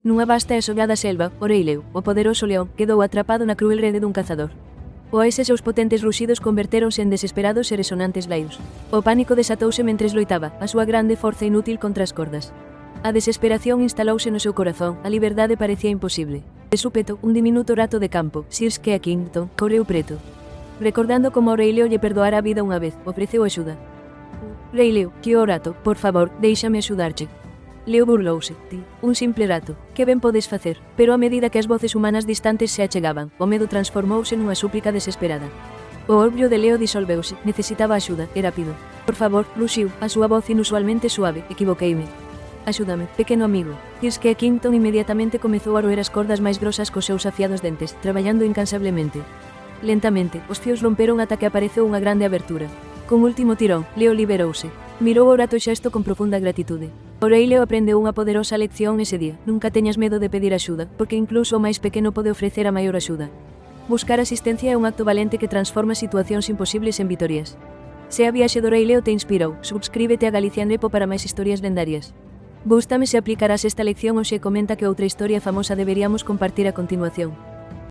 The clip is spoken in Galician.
Nunha vasta e sollada selva, Oreileo, o poderoso león, quedou atrapado na cruel rede dun cazador. Eses seus potentes ruxidos convertéronse en desesperados e resonantes laios. O pánico desatouse mentres loitaba, a súa grande forza inútil contra as cordas. A desesperación instalouse no seu corazón, a liberdade parecía imposible. De súpeto, un diminuto rato de campo, Sir Skeffington, correu preto. Recordando como Oreileo lle perdoara a vida unha vez, ofreceu axuda. Oreileo, que o rato, por favor, déixame axudarche. Leo burlouse. Ti, un simple rato, que ben podes facer? Pero a medida que as voces humanas distantes se achegaban, o medo transformouse nunha súplica desesperada. O orgullo de Leo disolveuse, necesitaba axuda, era pido. Por favor, ruxiu, a súa voz inusualmente suave, equivoqueime. Axúdame, pequeno amigo. Sir Skeffington inmediatamente comezou a roer as cordas máis grosas cos seus afiados dentes, traballando incansablemente. Lentamente, os fios romperon ata que apareceu unha grande abertura. Cun último tirón, Leo liberouse. Mirou o rato xesto con profunda gratitude. Oreileo aprendeu unha poderosa lección ese día. Nunca teñas medo de pedir axuda, porque incluso o máis pequeno pode ofrecer a maior axuda. Buscar asistencia é un acto valente que transforma situacións imposibles en vitorias. Se a viaxe de Oreileo te inspirou, subscríbete a Galician Lepo para máis historias lendarias. Gústame se aplicarás esta lección ou se comenta que outra historia famosa deberíamos compartir a continuación.